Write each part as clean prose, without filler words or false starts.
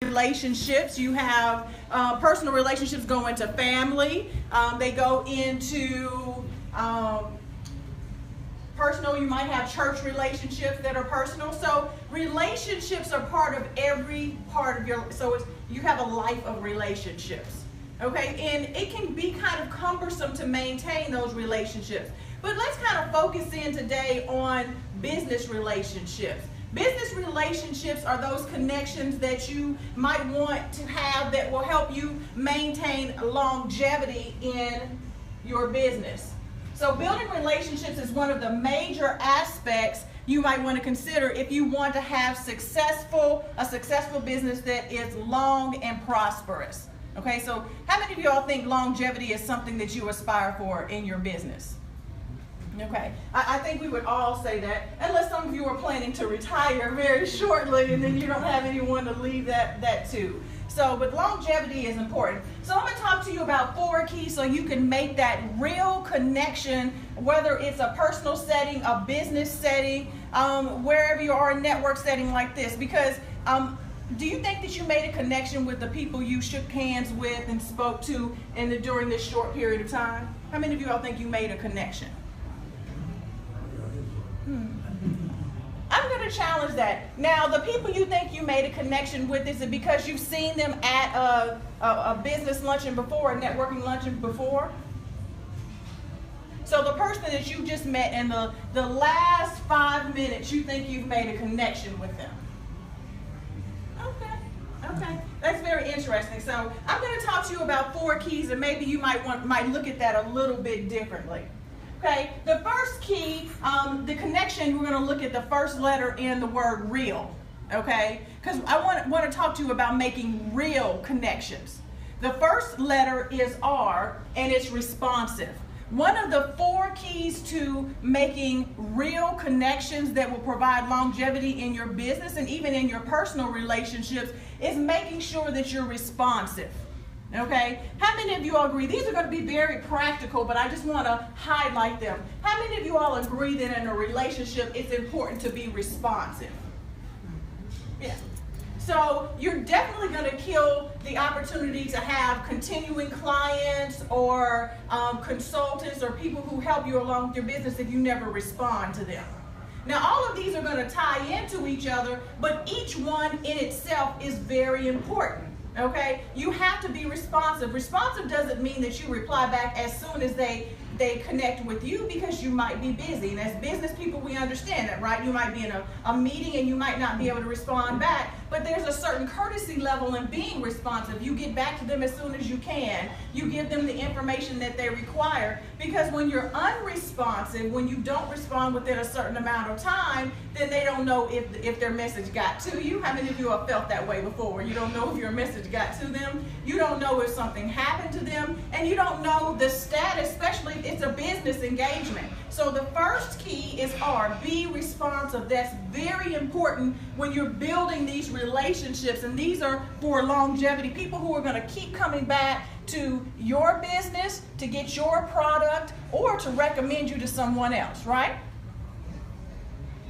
relationships. You have personal relationships go into family. They go into personal. You might have church relationships that are personal. So relationships are part of every part of your, you have a life of relationships. Okay, and it can be kind of cumbersome to maintain those relationships. But let's kind of focus in today on business relationships. Business relationships are those connections that you might want to have that will help you maintain longevity in your business. So building relationships is one of the major aspects you might want to consider if you want to have a successful business that is long and prosperous. Okay, so how many of y'all think longevity is something that you aspire for in your business? Okay, I think we would all say that, unless some of you are planning to retire very shortly and then you don't have anyone to leave that to. So, but longevity is important. So I'm going to talk to you about 4 keys so you can make that real connection, whether it's a personal setting, a business setting, wherever you are, a network setting like this. Because do you think that you made a connection with the people you shook hands with and spoke to during this short period of time? How many of you all think you made a connection? I'm going to challenge that. Now, the people you think you made a connection with, is it because you've seen them at a business luncheon before, a networking luncheon before? So the person that you just met in the last 5 minutes, you think you've made a connection with them. Okay, that's very interesting. So I'm going to talk to you about 4 keys, and maybe you might look at that a little bit differently. Okay, the first key, the connection, we're going to look at the first letter in the word real. Okay, because I want to talk to you about making real connections. The first letter is R, and it's responsive. One of the 4 keys to making real connections that will provide longevity in your business and even in your personal relationships is making sure that you're responsive. Okay? How many of you all agree? These are going to be very practical, but I just want to highlight them. How many of you all agree that in a relationship it's important to be responsive? Yeah. So you're definitely going to kill the opportunity to have continuing clients or consultants or people who help you along with your business if you never respond to them. Now, all of these are going to tie into each other, but each one in itself is very important. Okay? You have to be responsive. Responsive doesn't mean that you reply back as soon as they connect with you, because you might be busy. And as business people, we understand that, right? You might be in a meeting and you might not be able to respond back, but there's a certain courtesy level in being responsive. You get back to them as soon as you can. You give them the information that they require, because when you're unresponsive, when you don't respond within a certain amount of time, then they don't know if their message got to you. How many of you have felt that way before? You don't know if your message got to them. You don't know if something happened to them, and you don't know the status, especially if it's a business engagement. So the first key is R, be responsive. That's very important when you're building these relationships, and these are for longevity. People who are going to keep coming back to your business to get your product or to recommend you to someone else, right?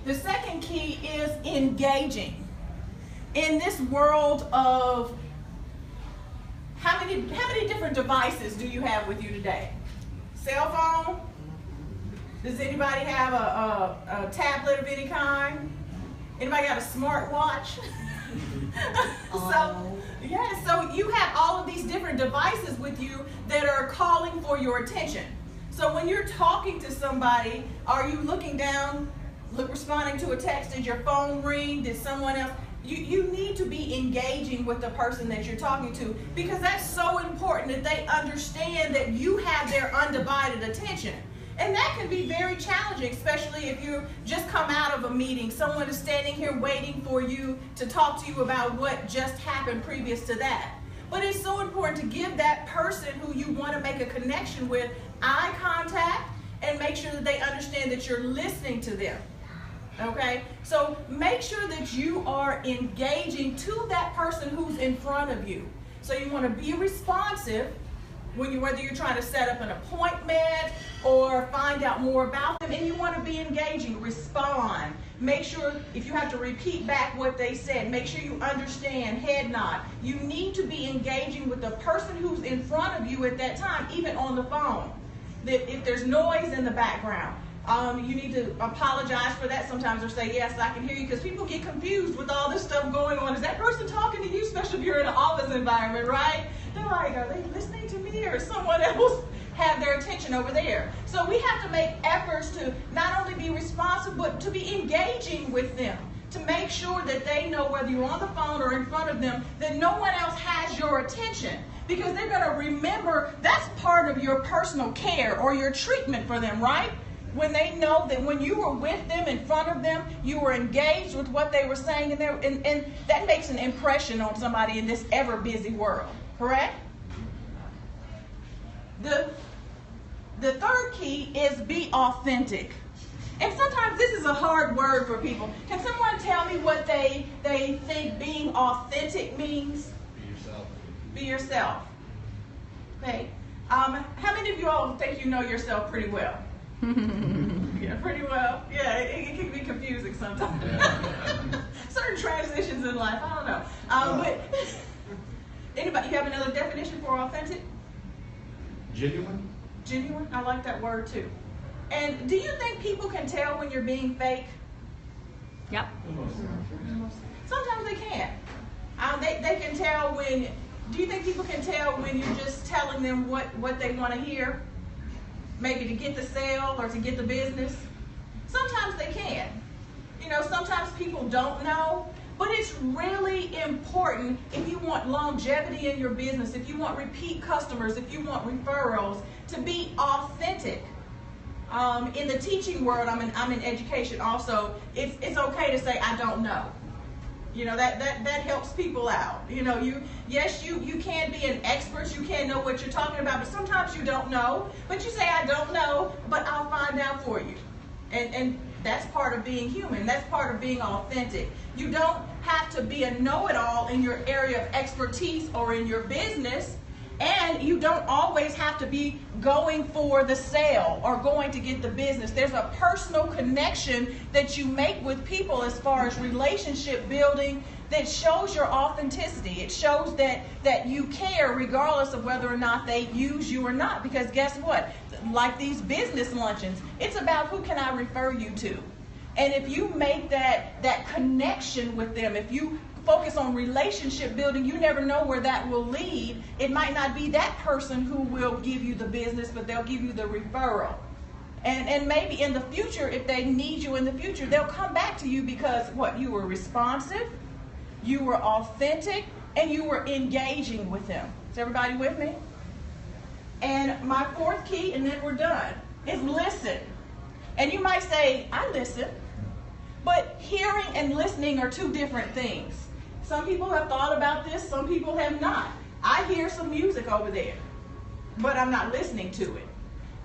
The second key is engaging. In this world of how many different devices do you have with you today? Cell phone? Does anybody have a tablet of any kind? Anybody got a smartwatch? So you have all of these different devices with you that are calling for your attention. So when you're talking to somebody, are you looking down, responding to a text? Did your phone ring? Did someone else? You need to be engaging with the person that you're talking to, because that's so important that they understand that you have their undivided attention. And that can be very challenging, especially if you just come out of a meeting. Someone is standing here waiting for you to talk to you about what just happened previous to that. But it's so important to give that person who you want to make a connection with eye contact and make sure that they understand that you're listening to them. Okay? So make sure that you are engaging to that person who's in front of you. So you want to be responsive, Whether you're trying to set up an appointment or find out more about them, and you want to be engaging, respond. Make sure, if you have to repeat back what they said, make sure you understand, head nod. You need to be engaging with the person who's in front of you at that time, even on the phone. If there's noise in the background, you need to apologize for that sometimes, or say, yes, I can hear you, because people get confused with all this stuff going on. Is that person talking to you, especially if you're in an office environment, right? They're like, are they listening to me, or someone else have their attention over there? So we have to make efforts to not only be responsive, but to be engaging with them, to make sure that they know, whether you're on the phone or in front of them, that no one else has your attention. Because they're going to remember that's part of your personal care or your treatment for them, right? When they know that when you were with them, in front of them, you were engaged with what they were saying, and that makes an impression on somebody in this ever busy world, correct? The third key is be authentic. And sometimes this is a hard word for people. Can someone tell me what they think being authentic means? Be yourself. Be yourself. Okay. How many of you all think you know yourself pretty well? Yeah, pretty well. Yeah, it can be confusing sometimes. Certain transitions in life, I don't know. But anybody, you have another definition for authentic? Genuine. Genuine? I like that word too. And do you think people can tell when you're being fake? Yep. Sometimes they can. They can tell when. Do you think people can tell when you're just telling them what they want to hear? Maybe to get the sale or to get the business? Sometimes they can. You know, sometimes people don't know. But it's really important, if you want longevity in your business, if you want repeat customers, if you want referrals, to be authentic. In the teaching world, I'm in education also, it's okay to say, I don't know. You know, that helps people out. You know, you can be an expert, you can know what you're talking about, but sometimes you don't know. But you say, I don't know, but I'll find out for you. And that's part of being human. That's part of being authentic. You don't have to be a know-it-all in your area of expertise or in your business. And you don't always have to be going for the sale or going to get the business. There's a personal connection that you make with people as far as relationship building that shows your authenticity. It shows that you care regardless of whether or not they use you or not. Because guess what? Like these business luncheons, it's about who can I refer you to. And if you make that connection with them, if you focus on relationship building, you never know where that will lead. It might not be that person who will give you the business, but they'll give you the referral. And maybe in the future, if they need you in the future, they'll come back to you because what? You were responsive, you were authentic, and you were engaging with them. Is everybody with me? And my fourth key, and then we're done, is listen. And you might say, I listen. But hearing and listening are two different things. Some people have thought about this, some people have not. I hear some music over there, but I'm not listening to it.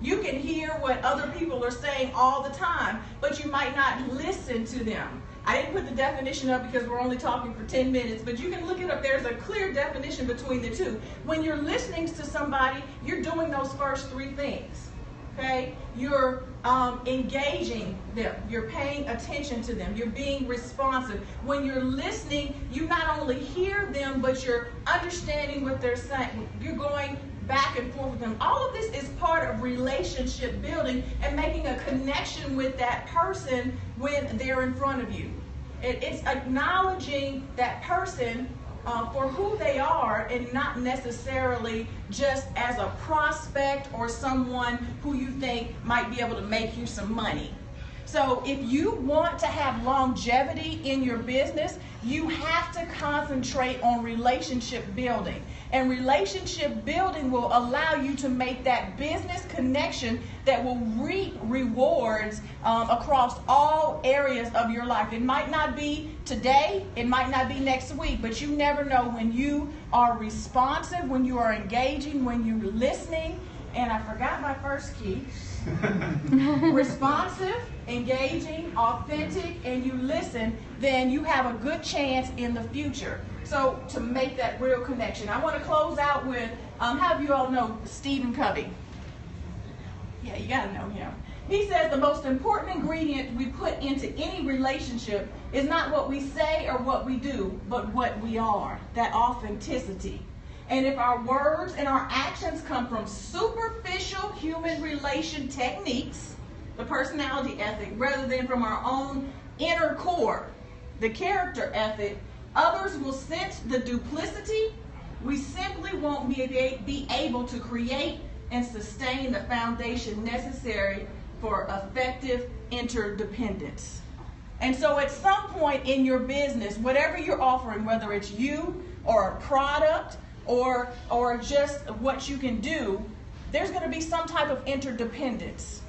You can hear what other people are saying all the time, but you might not listen to them. I didn't put the definition up because we're only talking for 10 minutes, but you can look it up. There's a clear definition between the two. When you're listening to somebody, you're doing those first three things. Okay? You're engaging them. You're paying attention to them. You're being responsive. When you're listening, you not only hear them, but you're understanding what they're saying. You're going back and forth with them. All of this is part of relationship building and making a connection with that person when they're in front of you. It's acknowledging that person for who they are and not necessarily just as a prospect or someone who you think might be able to make you some money. So if you want to have longevity in your business, you have to concentrate on relationship building. And relationship building will allow you to make that business connection that will reap rewards across all areas of your life. It might not be today, it might not be next week, but you never know when you are responsive, when you are engaging, when you're listening. And I forgot my first key. Responsive, engaging, authentic, and you listen, then you have a good chance in the future So to make that real connection, I want to close out with, how do you all know Stephen Covey? Yeah, you got to know him. He says the most important ingredient we put into any relationship is not what we say or what we do, but what we are, that authenticity. And if our words and our actions come from superficial human relation techniques, the personality ethic, rather than from our own inner core, the character ethic, others will sense the duplicity. We simply won't be able to create and sustain the foundation necessary for effective interdependence. And so at some point in your business, whatever you're offering, whether it's you or a product or just what you can do, there's going to be some type of interdependence.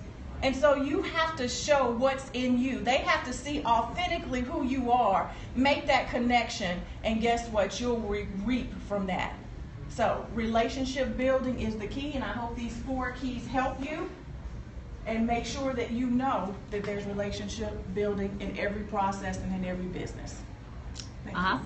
And so you have to show what's in you. They have to see authentically who you are, make that connection, and guess what? You'll reap from that. So relationship building is the key, and I hope these 4 keys help you. And make sure that you know that there's relationship building in every process and in every business. Thank you. Awesome.